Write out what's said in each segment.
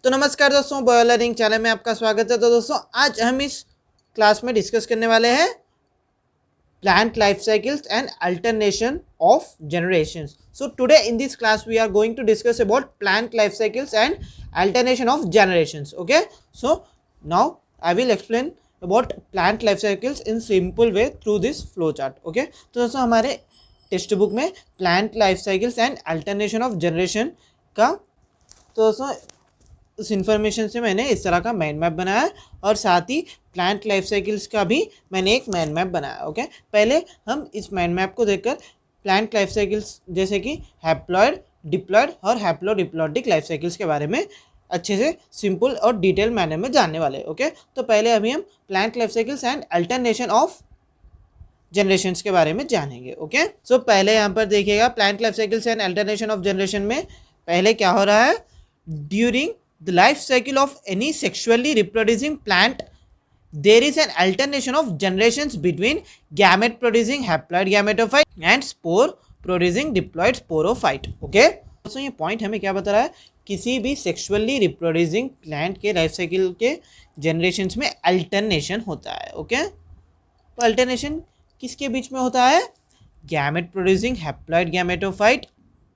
तो नमस्कार दोस्तों, बायो लर्निंग चैनल में आपका स्वागत है। तो दोस्तों आज हम इस क्लास में डिस्कस करने वाले हैं plant life cycles and alternation of generations. So today in this class we are going to discuss about plant life cycles and alternation of generations. Okay, so now I will explain about plant life cycles in simple way through this flow chart. Okay, तो दोस्तों हमारे text book में plant life cycles and alternation of generation का, तो दोस्तों उस information से मैंने इस तरह का माइंड मैप बनाया है और साथ ही प्लांट लाइफ साइकिल्स का भी मैंने एक माइंड मैप बनाया। ओके, पहले हम इस माइंड मैप को देखकर प्लांट लाइफ साइकिल्स जैसे कि हैप्लॉइड, डिप्लॉइड और हैप्लोडिप्लॉइडिक लाइफ साइकिल्स के बारे में अच्छे से सिंपल और डिटेल मैनर में जानने वाले। ओके, तो पहले अभी हम plant life cycles and alternation of generations के बारे में जानेंगे। ओके, सो पहले यहाँ पर देखिएगा plant life cycles and alternation of generation में पहले क्या हो रहा है, during the life cycle of any sexually reproducing plant there is an alternation of generations between gamete producing haploid gametophyte and spore producing diploid sporophyte. Okay, दोस्तों ये point हमें क्या बता रहा है, किसी भी सेक्सुअली रिप्रोड्यूसिंग प्लांट के लाइफ साइकिल के जनरेशन्स में अल्टरनेशन होता है। ओके, तो अल्टरनेशन किसके बीच में होता है, गैमेट प्रोड्यूसिंग हैप्लॉइड गैमेटोफाइट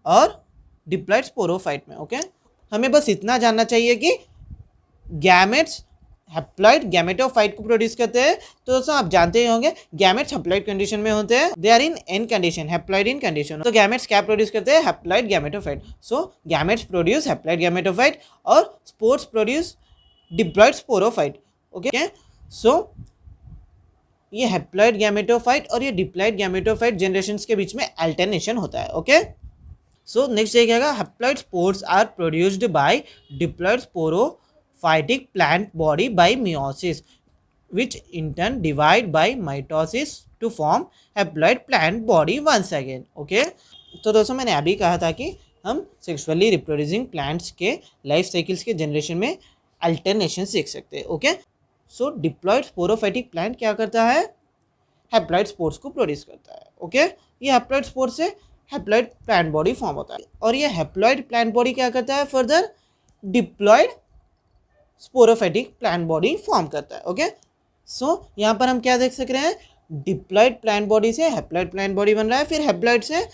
और डिप्लॉइड स्पोरोफाइट में। ओके, हमें बस इतना जानना चाहिए कि गैमेट्स हैप्लॉइड गैमेटोफाइट को प्रोड्यूस करते हैं। तो दोस्तों आप जानते ही होंगे गैमेट्स हैप्लॉइड कंडीशन में होते हैं, they are in n condition, haploid in condition. तो गैमेट्स क्या प्रोड्यूस करते हैं, haploid gametophyte. So gametes produce haploid gametophyte और spores produce diploid sporophyte. Okay, so ये हैप्लॉइड गैमेटोफाइट और ये डिप्लॉइड गैमेटोफाइट जनरेशंस के बीच में अल्टरनेशन होता है। ओके, so next देखिएगा haploid spores are produced by diploid sporophytic plant body by meiosis which in turn divide by mitosis to form haploid plant body once again. okay, तो दोस्तों मैंने अभी कहा था कि हम सेक्सुअली रिप्रोड्यूसिंग प्लांट्स के लाइफ साइकिल्स के जनरेशन में अल्टरनेशन सीख सकते हैं। ओके, सो डिप्लॉइड स्पोरोफाइटिक प्लांट क्या करता है, हैप्लॉइड स्पोर्स को प्रोड्यूस करता है। ओके, ये हैप्लॉइड स्पोर से हैप्लॉइड प्लांट बॉडी फॉर्म होता है और ये हैप्लॉइड प्लांट बॉडी क्या करता है, further diploid sporophytic plant body form करता है। ओके, सो यहाँ पर हम क्या देख सक रहे हैं, डिप्लॉइड प्लांट बॉडी से हैप्लॉइड प्लांट बॉडी बन रहा है, फिर हैप्लॉइड से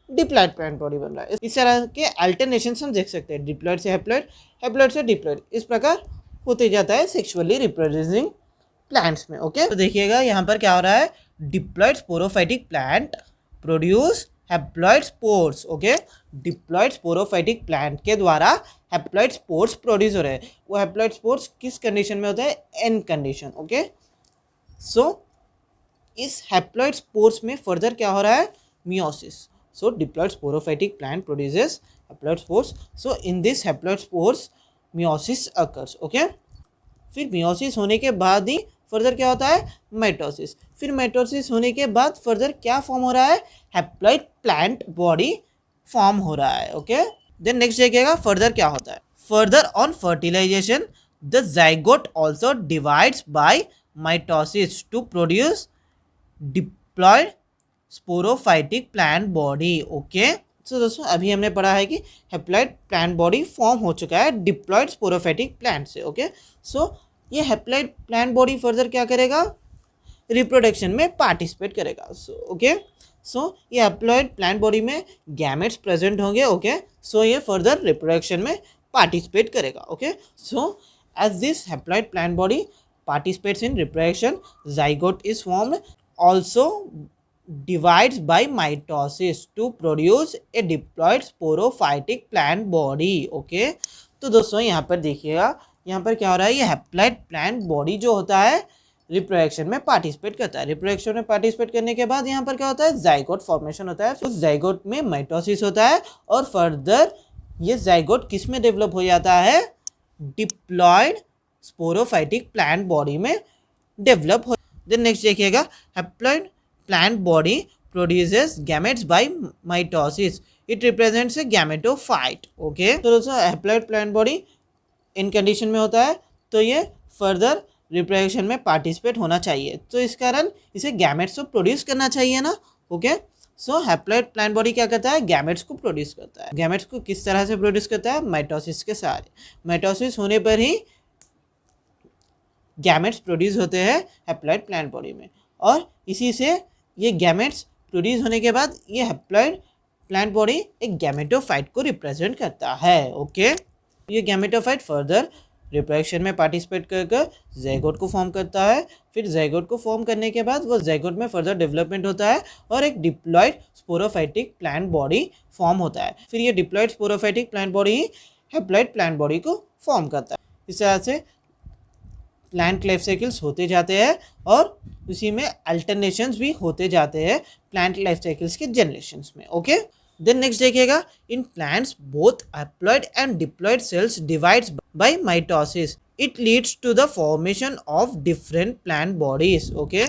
डिप्लॉइड प्लांट बॉडी बन रहा है। इस तरह के अल्टरनेशन हम देख सकते हैं, डिप्लॉइड से हैप्लॉइड, हैप्लॉइड से डिप्लॉइड, इस प्रकार होते जाता है सेक्सुअली रिप्रोड्यूसिंग प्लांट्स में। ओके, तो देखिएगा यहाँ पर क्या हो रहा है, diploid sporophytic plant produce haploid spores. Okay, diploid sporophytic plant के द्वारा हैप्लॉइड स्पोर्स प्रोड्यूस हो रहे हैं। वो हैप्लॉइड स्पोर्स किस कंडीशन में होता है, एन कंडीशन। ओके, सो इस हैप्लॉइड स्पोर्स में फर्दर क्या हो रहा है, meiosis. So diploid sporophytic plant produces haploid spores. So in this haploid spores meiosis occurs. Okay, फिर मियोसिस होने के बाद ही फर्दर क्या होता है, माइटोसिस। फिर माइटोसिस होने के बाद फर्दर क्या फॉर्म हो रहा है, हैप्लॉइड प्लांट बॉडी फॉर्म हो रहा है। ओके, देन नेक्स्ट देखिएगा फर्दर क्या होता है, further on fertilization the zygote also divides by mitosis to produce diploid sporophytic plant body. Okay, तो दोस्तों अभी हमने पढ़ा है कि हैप्लॉइड प्लांट बॉडी फॉर्म हो चुका है डिप्लॉइड स्पोरोफाइटिक प्लांट से। ओके, सो ये हैप्लॉइड प्लांट बॉडी फर्दर क्या करेगा, रिप्रोडक्शन में पार्टिसिपेट करेगा। ओके, सो ये हैप्लॉइड प्लांट बॉडी में गैमेट्स प्रेजेंट होंगे। ओके, सो ये फर्दर रिप्रोडक्शन में पार्टिसिपेट करेगा। Okay, so as this haploid plant body participates in reproduction, zygote is formed, also divides by mitosis to produce a diploid sporophytic plant body. Okay, तो दोस्तों यहाँ पर देखिएगा, यहाँ पर क्या हो रहा है, ये हैप्लॉइड प्लांट बॉडी जो होता है रिप्रोडक्शन में पार्टिसिपेट करता है। रिप्रोडक्शन में पार्टिसिपेट करने के बाद यहाँ पर क्या होता है, जाइगोट फॉर्मेशन होता है। उस जाइगोट में माइटोसिस होता है और फर्दर ये जाइगोट किस में डेवलप हो जाता है, डिप्लॉइड स्पोरोफाइटिक प्लांट बॉडी में डेवलप हो। देन नेक्स्ट देखिएगा, haploid plant body produces gametes by mitosis, it represents a gametophyte. okay, तो दोस्तों haploid plant body in condition में होता है तो ये फर्दर रिप्रोडक्शन में पार्टिसिपेट होना चाहिए, तो इस कारण इसे गैमेट्स तो प्रोड्यूस करना चाहिए ना। ओके, सो हैप्लॉइड प्लांट बॉडी क्या करता है, गैमेट्स को प्रोड्यूस करता है। गैमेट्स को किस तरह से प्रोड्यूस करता है, माइटोसिस के सहारे। माइटोसिस होने पर ही गैमेट्स प्रोड्यूस होते हैं हैप्लॉइड प्लांट बॉडी में, और इसी से ये गैमेट्स प्रोड्यूस होने के बाद ये हैप्लॉइड प्लांट बॉडी एक गैमेटोफाइट को रिप्रेजेंट करता है। ओके, ये गैमेटोफाइट फर्दर रिप्रोडक्शन में पार्टिसिपेट कर ज़ाइगोट को फॉर्म करता है। फिर ज़ाइगोट को फॉर्म करने के बाद वो ज़ाइगोट में फर्दर डेवलपमेंट होता है और एक diploid sporophytic plant body form होता है। फिर ये डिप्लॉयड स्पोरोफाइटिक प्लांट बॉडी ही हैप्लॉइड प्लांट बॉडी को फॉर्म करता है। इस तरह से प्लांट लाइफ साइकिल्स होते जाते हैं और उसी में अल्टरनेशंस भी होते जाते हैं प्लांट लाइफ साइकिल्स के जनरेशंस में। ओके, देन नेक्स्ट देखिएगा, in plants both haploid and diploid cells divides by mitosis. It leads to the formation of different plant bodies. Okay,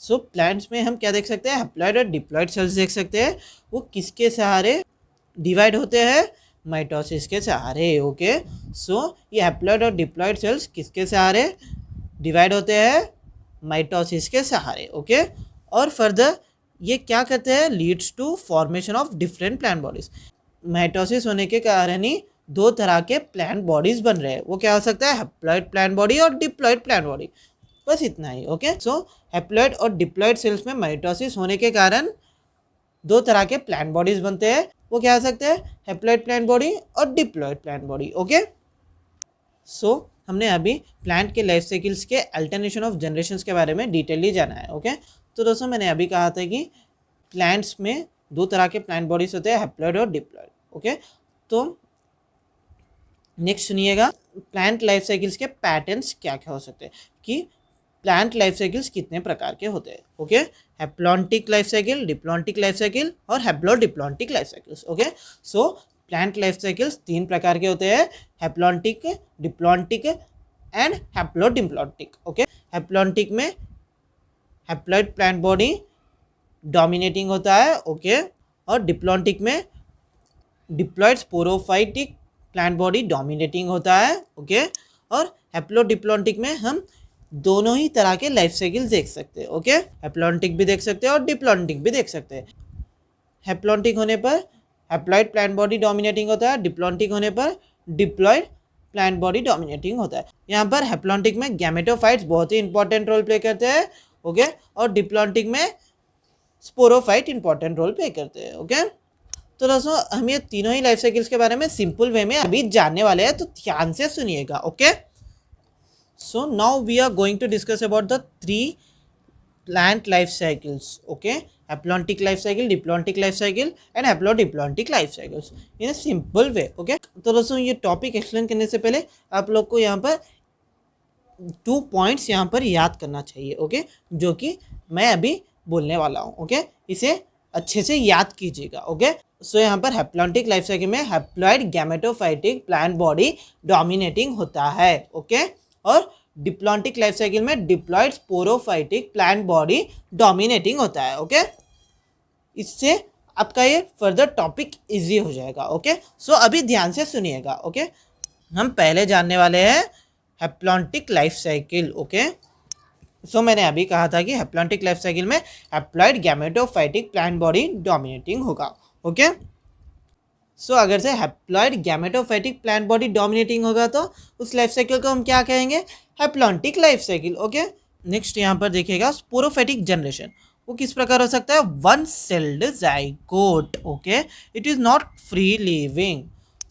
so plants में हम क्या देख सकते हैं, हैप्लॉइड और डिप्लॉइड सेल्स देख सकते हैं। वो किसके सहारे डिवाइड होते हैं, माइटोसिस के सहारे। ओके, सो ये हैप्लॉइड और डिप्लॉइड सेल्स किसके सहारे डिवाइड होते हैं, माइटोसिस के सहारे। ओके, और फर्दर ये क्या करते हैं, leads to formation of different plant bodies. Mitosis होने के कारण ही दो तरह के प्लांट बॉडीज बन रहे हैं। वो क्या हो सकता है, हैप्लॉइड प्लांट बॉडी और डिप्लॉइड प्लांट बॉडी, बस इतना ही। ओके, सो हैप्लॉइड और डिप्लॉइड सेल्स में माइटोसिस होने के कारण दो तरह के प्लांट बॉडीज बनते हैं। वो क्या हो सकते हैं, हैप्लॉइड प्लांट बॉडी और डिप्लॉइड प्लांट बॉडी। ओके, सो हमने अभी प्लांट के लाइफ साइकिल्स के अल्टरनेशन ऑफ जनरेशंस के बारे में डिटेली जाना है। ओके, तो दोस्तों मैंने अभी कहा था कि प्लांट्स में दो तरह के प्लांट बॉडीज होते हैं, हैप्लॉइड और डिप्लॉइड। ओके, तो नेक्स्ट सुनिएगा, प्लांट लाइफ साइकिल्स के पैटर्न्स क्या क्या हो सकते हैं, कि प्लांट लाइफ साइकिल्स कितने प्रकार के होते हैं। Okay, haplontic life cycle, diplontic life cycle और हैप्लोडिप्लॉन्टिक लाइफ साइकिल्स। ओके, सो प्लांट लाइफ साइकिल्स तीन प्रकार के होते हैं, haplontic, diplontic and haplodiplontic. Okay, haplontic में हैप्लॉइड प्लांट बॉडी डोमिनेटिंग होता है। ओके, और डिप्लॉन्टिक में diploid sporophytic plant body dominating होता है। ओके, और हैप्लोडिप्लॉन्टिक में हम दोनों ही तरह के लाइफ साइकिल देख सकते हैं। ओके, हैप्लॉन्टिक भी देख सकते हैं और डिप्लॉन्टिक भी देख सकते हैं। हैप्लॉन्टिक होने पर हैप्लॉइड प्लांट बॉडी डोमिनेटिंग होता है, डिप्लॉन्टिक होने पर डिप्लॉइड प्लांट बॉडी डोमिनेटिंग होता है। यहाँ पर हैप्लॉन्टिक में गैमेटोफाइट्स बहुत ही इंपॉर्टेंट रोल प्ले करते हैं। ओके, और डिप्लॉन्टिक में स्पोरोफाइट इंपॉर्टेंट रोल प्ले करते हैं। ओके, तो दोस्तों हम ये तीनों ही लाइफ साइकिल्स के बारे में सिंपल वे में अभी जानने वाले हैं, तो ध्यान से सुनिएगा। Okay, so now we are going to discuss about the three plant life cycles. Okay, haplontic life cycle, diplontic life cycle and haplodiplontic life cycles in a simple way. Okay, तो दोस्तों ये टॉपिक एक्सप्लेन करने से पहले आप लोग को यहाँ पर 2 पॉइंट्स यहाँ पर याद करना चाहिए। ओके, जो कि मैं अभी बोलने वाला हूँ। ओके, इसे अच्छे से याद कीजिएगा। ओके, सो यहाँ पर हैप्लॉन्टिक लाइफ साइकिल में haploid gametophytic plant body dominating होता है। ओके, और डिप्लॉन्टिक लाइफ साइकिल में diploid sporophytic plant body dominating होता है। ओके, इससे आपका ये फर्दर टॉपिक इजी हो जाएगा। ओके, सो अभी ध्यान से सुनिएगा। ओके, हम पहले जानने वाले हैं हैप्लॉन्टिक लाइफ साइकिल। ओके, सो मैंने अभी कहा था कि हैप्लॉन्टिक लाइफ साइकिल में haploid gametophytic plant body dominating होगा। ओके, सो अगर से haploid gametophytic plant body dominating होगा तो उस लाइफ साइकिल को हम क्या कहेंगे, haplontic life cycle. Okay, next यहाँ पर देखिएगा स्पोरोफाइटिक जनरेशन, वो किस प्रकार हो सकता है, one celled zygote. Okay, it is not free living.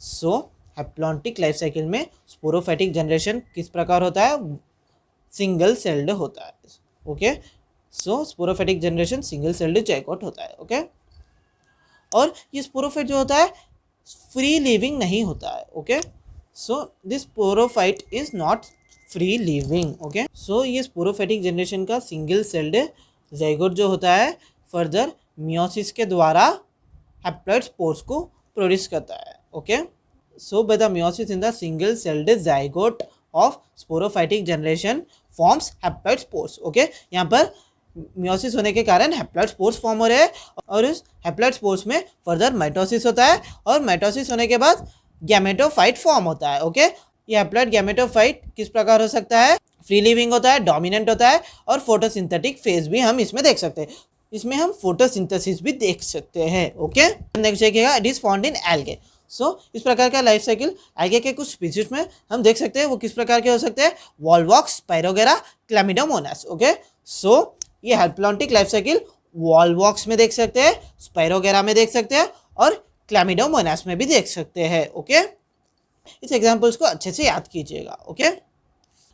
So haplontic life cycle में स्पोरोफाइटिक जनरेशन किस प्रकार होता है, सिंगल सेल्ड होता है। Okay, so sporophytic generation single celled zygote होता है। ओके, और ये स्पोरोफाइट जो होता है फ्री लिविंग नहीं होता है। Okay, so this sporophyte is not free living. Okay, so ये स्पोरोफाइटिक जनरेशन का सिंगल सेल्ड ज़ाइगोट जो होता है फर्दर मियोसिस के द्वारा हैप्लॉइड स्पोर्स को प्रोड्यूस करता है। Okay, so by the meiosis in the single celled zygote of sporophytic generation forms haploid spores. Okay, यहाँ पर मियोसिस होने के कारण हैप्लॉइड स्पोर्स फॉर्म हो रहे हैं और इस हैप्लॉइड स्पोर्स में फर्दर माइटोसिस होता है और माइटोसिस होने के बाद गैमेटोफाइट फॉर्म होता है। ओके, ये हैप्लॉइड गैमेटोफाइट किस प्रकार हो सकता है, फ्री लिविंग होता है, डोमिनेंट होता है और फोटोसिंथेटिक फेज भी हम इसमें देख सकते हैं। इसमें हम फोटोसिंथेसिस भी देख सकते हैं। ओके, नेक्स्ट देखिएगा, it is found in algae. So इस प्रकार का लाइफ साइकिल एल्गे के कुछ स्पीशीज में हम देख सकते हैं। वो किस प्रकार के हो सकते हैं? वॉलवॉक्स, स्पाइरोगेरा, क्लैमिडोमोनास। ओके, सो ये हैप्लॉन्टिक लाइफ साइकिल वॉलवॉक्स में देख सकते हैं, स्पाइरोगेरा में देख सकते हैं और क्लैमिडोमोनास में भी देख सकते हैं। ओके, इस एग्जाम्पल्स को अच्छे से याद कीजिएगा। ओके,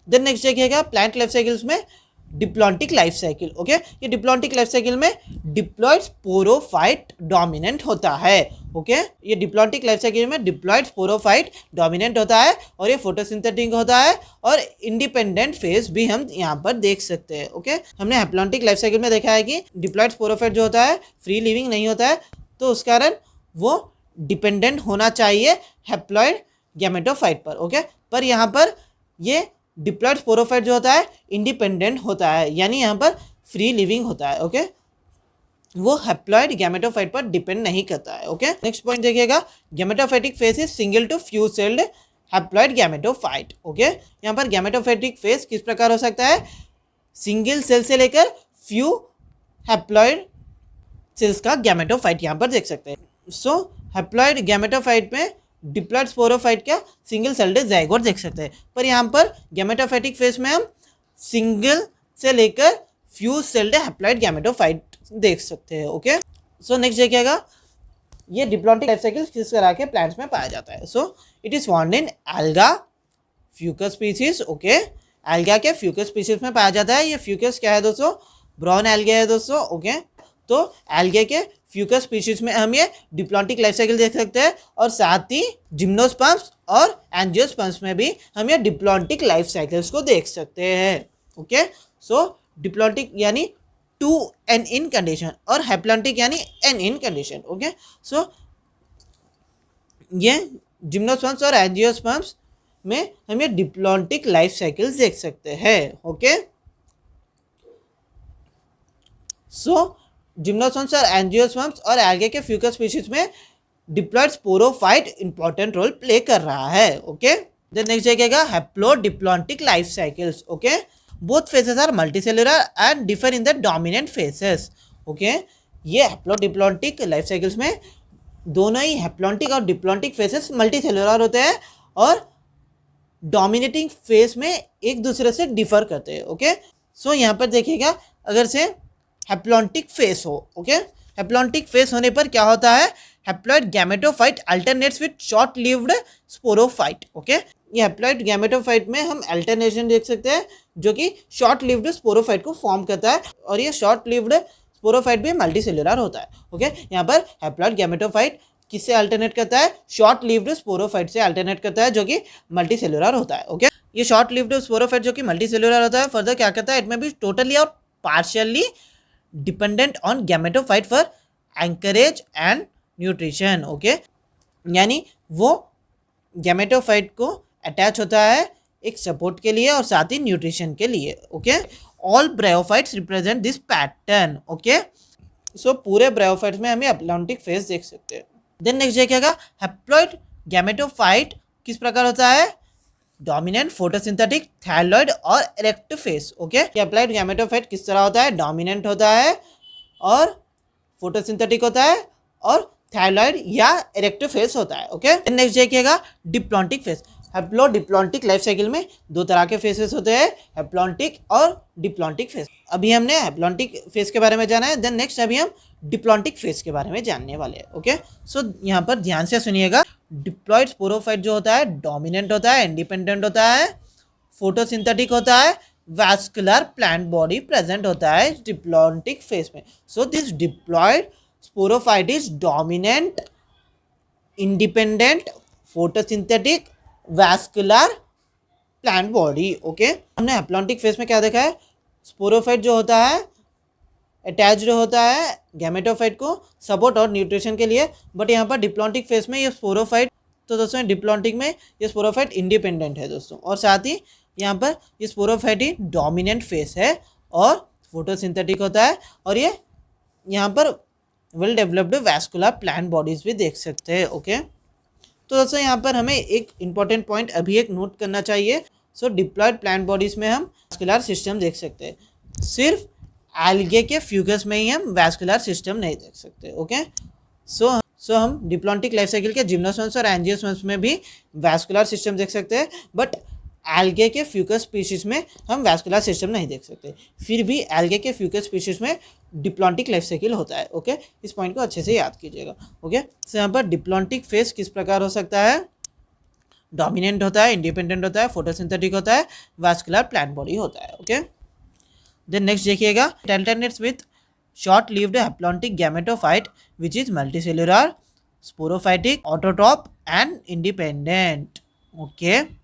देन नेक्स्ट देखिएगा, प्लांट लाइफ साइकिल्स में डिप्लॉन्टिक लाइफ साइकिल। ओके, ये डिप्लॉन्टिक लाइफ साइकिल में डिप्लॉयड स्पोरोफाइट डोमिनेंट होता है। ओके, ये डिप्लॉन्टिक लाइफ साइकिल में डिप्लॉयड स्पोरोफाइट डोमिनेंट होता है और ये फोटोसिंथेटिक होता है और इंडिपेंडेंट फेज भी हम यहाँ पर देख सकते हैं। ओके, हमने हैप्लॉन्टिक लाइफ साइकिल में देखा है कि डिप्लॉयड स्पोरोफाइट जो होता है फ्री लिविंग नहीं होता है, तो उस कारण वो डिपेंडेंट होना चाहिए हैप्लॉयड गैमेटोफाइट पर। ओके, पर यहाँ पर ये डिप्लॉयड स्पोरोफाइट जो होता है इंडिपेंडेंट होता है, यानी यहाँ पर फ्री लिविंग होता है। ओके, वो हैप्लॉयड गैमेटोफाइट पर डिपेंड नहीं करता है। ओके, नेक्स्ट पॉइंट देखिएगा, gametophytic phase is single to few celled haploid gametophyte. Okay, यहाँ पर गैमेटोफाइटिक फेज किस प्रकार हो सकता है? सिंगल सेल से लेकर फ्यू हैप्लॉयड सेल्स का गैमेटोफाइट यहाँ पर देख सकते हैं। सो हैप्लॉयड गैमेटोफाइट में डिप्लॉयड स्पोरोफाइट का सिंगल सेल्ड जाइगोट देख सकते हैं, पर यहाँ पर गैमेटोफाइटिक फेज में हम सिंगल से लेकर फ्यू सेल्ड हैप्लॉयड गैमेटोफाइट देख सकते हैं। ओके, सो नेक्स्ट देखिएगा, ये डिप्लॉन्टिक लाइफ साइकिल किस तरह के प्लांट्स में पाया जाता है? So it is found in alga Fucus species. Okay, alga के फ्यूकस स्पीसीज में पाया जाता है। ये फ्यूकस क्या है दोस्तों? ब्राउन एल्गे है दोस्तों। ओके, तो एल्गे के फ्यूकस स्पीशीज में हम ये डिप्लॉन्टिक लाइफ साइकिल देख सकते हैं और साथ ही जिम्नोस्पर्म्स और एंजियोस्पर्म्स में भी हम ये डिप्लॉन्टिक लाइफ साइकिल्स को देख सकते हैं। ओके, सो डिप्लॉन्टिक यानी टू एन इन कंडीशन और हैप्लॉन्टिक यानी एन इन कंडीशन। ओके, सो ये जिम्नोस्पर्म्स और एंजियोस्पर्म्स में हम ये डिप्लॉन्टिक लाइफ साइकिल्स देख सकते हैं। ओके, सो जिम्नोस्पर्म्स और एंजियोस्पर्म्स और एल्गे के फ्यूकस स्पीशीज में diploid sporophyte important role play कर रहा है। ओके, देन नेक्स्ट देखिएगा, haplodiplontic life cycles. Okay, both phases are multicellular and differ in the dominant phases. Okay, ये हैप्लोडिप्लॉन्टिक लाइफ साइकिल्स में दोनों ही हैप्लॉन्टिक और डिप्लॉन्टिक फेसेस मल्टीसेलुलर होते हैं और डोमिनेटिंग फेस में एक दूसरे से डिफर करते हैं। ओके, सो यहाँ पर देखिएगा, अगर से हैप्लॉन्टिक फेस हो, ओके, हैप्लॉन्टिक फेस होने पर क्या होता है? Haploid gametophyte alternates with short lived sporophyte. Okay, ये हैप्लॉइड गैमेटोफाइट में हम अल्टरनेशन देख सकते हैं जो कि शॉर्ट लिव्ड स्पोरोफाइट को फॉर्म करता है और ये शॉर्ट लिव्ड स्पोरोफाइट भी मल्टीसेलुलर होता है। ओके, यहाँ पर हैप्लॉइड गैमेटोफाइट किससे अल्टरनेट करता है? शॉर्ट लिव्ड स्पोरोफाइट से अल्टरनेट करता है जो कि मल्टीसेलुलर होता है। ओके, ये शॉर्ट लिव्ड स्पोरोफाइट जो कि मल्टीसेलुलर होता है फर्दर क्या करता है? इट में भी टोटली और partially dependent on gametophyte for anchorage and nutrition. Okay, यानी वो गैमेटोफाइट को अटैच होता है एक सपोर्ट के लिए और साथ ही न्यूट्रिशन के लिए। Okay, all bryophytes represent this pattern. Okay, so पूरे ब्रायोफाइट्स में हमें हैप्लॉन्टिक फेस देख सकते हैं। देन नेक्स्ट देखिएगा, हैप्लॉइड गैमेटोफाइट किस प्रकार होता है? डोमिनेंट, फोटोसिंथेटिक, थायलॉइड और erect phase. Okay, haploid gametophyte किस तरह होता है? डोमिनेंट होता है और फोटोसिंथेटिक होता है और थायलॉइड या इरेक्ट फेस होता है। ओके, नेक्स्ट देखिएगा, diplontic face. Haplodiplontic life cycle में दो तरह के फेसेस होते हैं, हैप्लॉन्टिक और डिप्लॉन्टिक फेस। अभी हमने हैप्लॉन्टिक फेस के बारे में जाना है, देन नेक्स्ट अभी हम डिप्लॉन्टिक फेस के बारे में जानने वाले हैं। ओके, सो यहाँ पर ध्यान से सुनिएगा, डिप्लॉयड स्पोरोफाइट जो होता है डोमिनेंट होता है, इंडिपेंडेंट होता है, फोटोसिंथेटिक होता है, वैस्कुलर प्लांट बॉडी प्रेजेंट होता है डिप्लॉन्टिक फेस में। So this diploid sporophyte is dominant, independent, photosynthetic, vascular plant body. Okay, हमने हैप्लॉन्टिक फेस में क्या देखा है? स्पोरोफाइट जो होता है अटैच्ड होता है गैमेटोफाइट को सपोर्ट और न्यूट्रिशन के लिए, बट यहाँ पर डिप्लॉन्टिक फेस में ये स्पोरोफाइट, तो दोस्तों डिप्लॉन्टिक में ये स्पोरोफाइट इंडिपेंडेंट है दोस्तों, और साथ ही यहाँ पर ये स्पोरोफाइट ही डोमिनेंट फेस है और फोटोसिंथेटिक होता है और ये यहाँ पर well developed vascular plant bodies भी देख सकते हैं। ओके, तो दोस्तों यहाँ पर हमें एक इम्पॉर्टेंट पॉइंट अभी एक नोट करना चाहिए। सो डिप्लॉयड प्लांट बॉडीज में हम वैस्कुलर सिस्टम देख सकते हैं। सिर्फ एल्गे के फ्यूगस में ही हम वैस्कुलर सिस्टम नहीं देख सकते। ओके, सो हम डिप्लॉन्टिक लाइफ साइकिल के जिम्नोस्पर्म्स और एंजियोस्पर्म्स में भी वैस्कुलर सिस्टम देख सकते हैं, बट एल्गे के फ्यूकस स्पीशीज में हम वैस्कुलर सिस्टम नहीं देख सकते। फिर भी एल्गे के फ्यूकस स्पीशीज में डिप्लॉन्टिक लाइफ साइकिल होता है। ओके, इस पॉइंट को अच्छे से याद कीजिएगा। ओके, सो यहाँ पर डिप्लॉन्टिक फेज किस प्रकार हो सकता है? डोमिनेंट होता है, इंडिपेंडेंट होता है, फोटोसिंथेटिक होता है, वैस्कुलर प्लांट बॉडी होता है। ओके, देन नेक्स्ट देखिएगा, alternates with short lived haplontic gametophyte which is multicellular, sporophytic, autotroph and independent। Okay,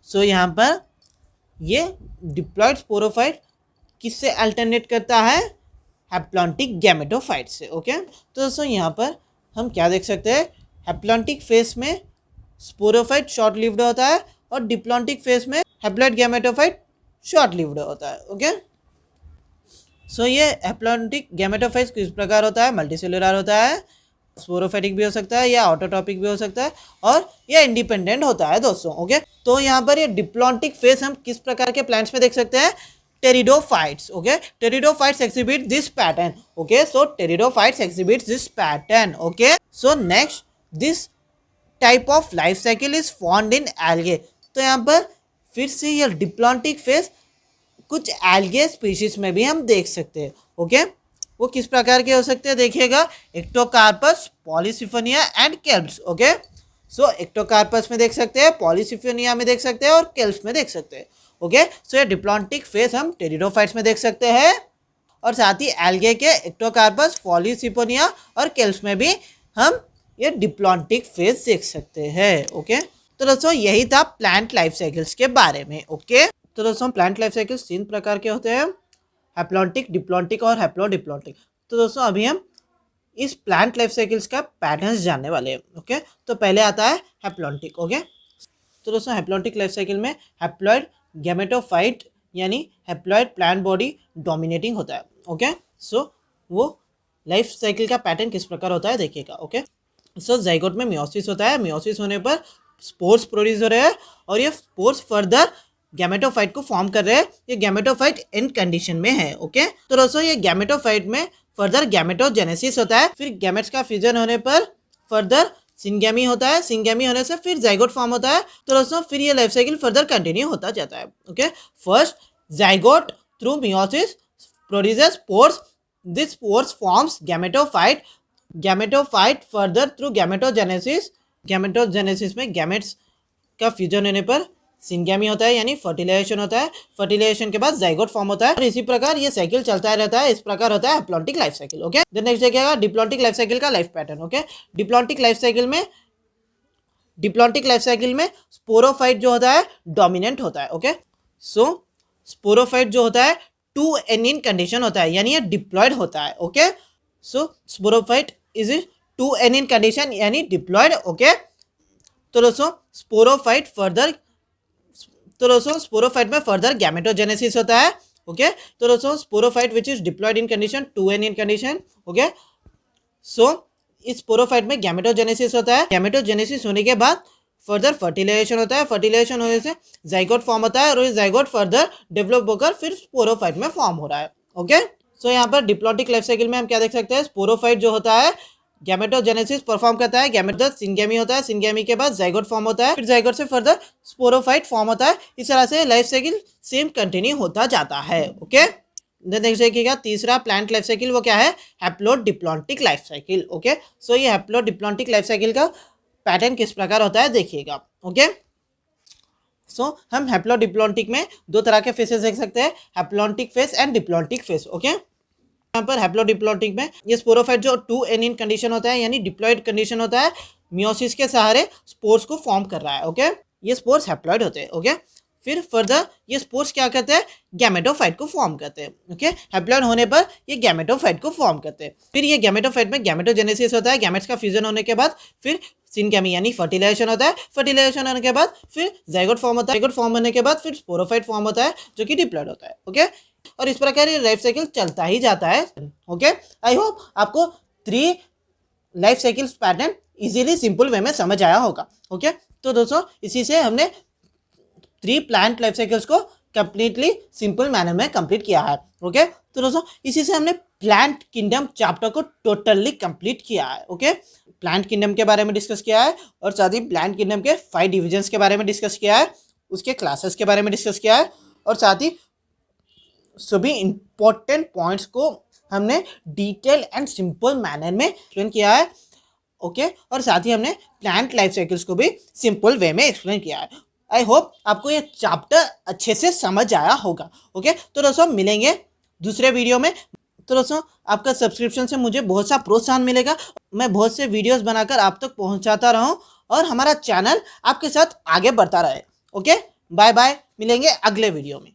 so यहाँ पर ये डिप्लॉयड स्पोरोफाइट किससे अल्टरनेट करता है? हैप्लॉन्टिक गैमेटोफाइट से। ओके, तो दोस्तों यहाँ पर हम क्या देख सकते हैं? हैप्लॉन्टिक फेस में स्पोरोफाइट शॉर्ट लिव्ड होता है और डिप्लॉन्टिक फेस में हैप्लॉइड गैमेटोफाइट शॉर्ट लिव्ड होता है। ओके, सो ये हैप्लॉन्टिक गैमेटोफाइट किस प्रकार होता है? मल्टीसेलुलर होता है, स्पोरोफाइटिक भी हो सकता है या ऑटोटॉपिक भी हो सकता है, और ये इंडिपेंडेंट होता है दोस्तों। ओके, तो यहाँ पर ये डिप्लॉन्टिक फेस हम किस प्रकार के प्लांट्स में देख सकते हैं? Pteridophytes. Okay, pteridophytes exhibit this pattern. Okay, so pteridophytes exhibit this pattern. Okay, so next, this type of life cycle is found in algae. तो यहाँ पर फिर से ये डिप्लॉन्टिक फेस कुछ एल्गे स्पीशीज में भी हम देख सकते हैं। ओके, वो किस प्रकार के हो सकते हैं देखिएगा, Ectocarpus, Polysiphonia and kelps. Okay, so Ectocarpus में देख सकते हैं, पॉलीसिफोनिया में देख सकते हैं और केल्प्स में देख सकते हैं। ओके, सो ये डिप्लॉन्टिक फेस हम टेरिडोफाइट्स में देख सकते हैं और साथ ही एल्गे के एक्टोकार्पस, पॉलीसिफोनिया और केल्प्स में भी हम ये डिप्लॉन्टिक फेस देख सकते हैं। ओके, तो दोस्तों यही था प्लांट लाइफ साइकिल्स के बारे में। ओके, तो दोस्तों प्लांट लाइफ साइकिल्स 3 प्रकार के होते हैं, हैप्लॉन्टिक, डिप्लॉन्टिक और हैप्लोडिप्लॉन्टिक। तो दोस्तों अभी हम इस प्लांट लाइफ साइकिल्स का पैटर्न्स जानने वाले हैं। ओके, तो पहले आता है हैप्लॉन्टिक। ओके, तो दोस्तों हैप्लॉन्टिक लाइफ साइकिल में हैप्लॉइड गैमेटोफाइट यानी हैप्लॉइड प्लांट बॉडी डोमिनेटिंग होता है। ओके, सो वो लाइफ साइकिल का पैटर्न किस प्रकार होता है देखिएगा। ओके, सो जाइगोट में मियोसिस होता है, मियोसिस होने पर स्पोर्स प्रोड्यूस हो रहे हैं और ये स्पोर्स फर्दर गैमेटोफाइट को फॉर्म कर रहे हैं। ये गैमेटोफाइट एंड कंडीशन में है। ओके, तो दोस्तों ये गैमेटोफाइट में फर्दर गैमेटोजेनेसिस होता है, फिर गैमेट्स का फ्यूजन होने पर फर्दर सिंगेमी होता है, सिंगेमी होने से फिर जाइगोट फॉर्म होता है। तो दोस्तों फिर ये लाइफ साइकिल फर्दर कंटिन्यू होता जाता है। Okay, first zygote through meiosis produces spores, this spores forms gametophyte, gametophyte further through gametogenesis, gametogenesis में गैमेट्स का फ्यूजन होने पर सिंगेमी होता है यानी फर्टिलाइजेशन होता है, फर्टिलाइजेशन के बाद जाइगोट फॉर्म होता है और इसी प्रकार ये साइकिल चलता रहता है। इस प्रकार होता है haplontic life cycle. Okay, then next देखिएगा डिप्लॉन्टिक लाइफ साइकिल का life pattern. Okay, diplontic life cycle में स्पोरोफाइट जो होता है डोमिनेंट होता है। ओके, सो स्पोरोफाइट जो होता है 2n कंडीशन होता है यानी ये डिप्लॉयड होता है। Okay, so sporophyte is 2n condition यानी डिप्लॉयड। ओके, तो दोस्तों स्पोरोफाइट में फर्दर गैमेटोजेनेसिस होता है। ओके, तो दोस्तों sporophyte which is diploid in condition 2n condition. Okay, so इस स्पोरोफाइट में गैमेटोजेनेसिस होता है, गैमेटोजेनेसिस होने के बाद फर्दर फर्टिलाइजेशन होता है, फर्टिलाइजेशन होने से जाइगोट फॉर्म होता है और ये जाइगोट फर्दर डेवलप होकर फिर स्पोरोफाइट में फॉर्म हो रहा है। ओके, सो यहाँ पर डिप्लॉन्टिक लाइफ साइकिल में हम क्या देख सकते हैं, स्पोरोफाइट जो होता है गैमेटोजेनेसिस परफॉर्म करता है, गैमेटो सिंगेमी होता है, सिंगेमी के बाद जाइगोट फॉर्म होता है, फिर जाइगोट से फर्दर स्पोरोफाइट फॉर्म होता है। इस तरह से लाइफ साइकिल सेम कंटिन्यू होता जाता है। ओके, देख देखिएगा तीसरा प्लांट लाइफ साइकिल वो क्या है, haplodiplontic life cycle. Okay, so ये हैप्लोडिप्लॉन्टिक लाइफ साइकिल का पैटर्न किस प्रकार होता है देखिएगा। ओके, सो हम हैप्लोडिप्लॉन्टिक में 2 तरह के फेसेस देख सकते हैं, haplontic face and diplontic face. Okay, यहाँ पर हैप्लोडिप्लॉन्टिक में ये स्पोरोफाइट जो 2n कंडीशन होता है यानी डिप्लॉयड कंडीशन होता है, मियोसिस के सहारे स्पोर्स को फॉर्म कर रहा है। ओके, ये स्पोर्स हैप्लॉइड होते हैं। ओके, फिर फर्दर ये स्पोर्स क्या करते हैं, गैमेटोफाइट को फॉर्म करते हैं। ओके, हैप्लॉइड होने पर ये गैमेटोफाइट को फॉर्म करते हैं, फिर ये गैमेटोफाइट में गैमेटोजेनेसिस होता है, गैमेट्स का फ्यूजन होने के बाद फिर सिंगेमी यानी फर्टिलाइजेशन होता है, फर्टिलाइजेशन होने के बाद फिर जाइगोट फॉर्म होता है, जाइगोट फॉर्म होने के बाद फिर स्पोरोफाइट फॉर्म होता है जो कि डिप्लॉयड होता है। ओके, और इस प्रकार ये लाइफ साइकिल चलता ही जाता है। ओके, आई होप आपको 3 life cycles pattern easily simple way में समझ आया होगा। ओके, तो दोस्तों इसी से हमने 3 प्लांट लाइफ साइकिल्स को कंप्लीटली सिंपल मैनर में कंप्लीट किया है। ओके, तो दोस्तों इसी से हमने प्लांट किंगडम चैप्टर को टोटली कंप्लीट किया है। ओके, प्लांट किंगडम के बारे में डिस्कस किया है और साथ ही प्लांट किंगडम के 5 डिविजन्स के बारे में डिस्कस किया है, उसके क्लासेस के बारे में डिस्कस किया है और साथ ही सभी इंपॉर्टेंट पॉइंट्स को हमने डिटेल एंड सिंपल मैनर में एक्सप्लेन किया है। ओके, और साथ ही हमने प्लांट लाइफ साइकिल्स को भी सिंपल वे में एक्सप्लेन किया है। आई होप आपको ये चैप्टर अच्छे से समझ आया होगा। ओके, तो दोस्तों मिलेंगे दूसरे वीडियो में। तो दोस्तों आपका सब्सक्रिप्शन से मुझे बहुत सा प्रोत्साहन मिलेगा, मैं बहुत से वीडियोस बनाकर आप तक पहुंचाता रहूं और हमारा चैनल आपके साथ आगे बढ़ता रहे। ओके, बाय बाय, मिलेंगे अगले वीडियो में।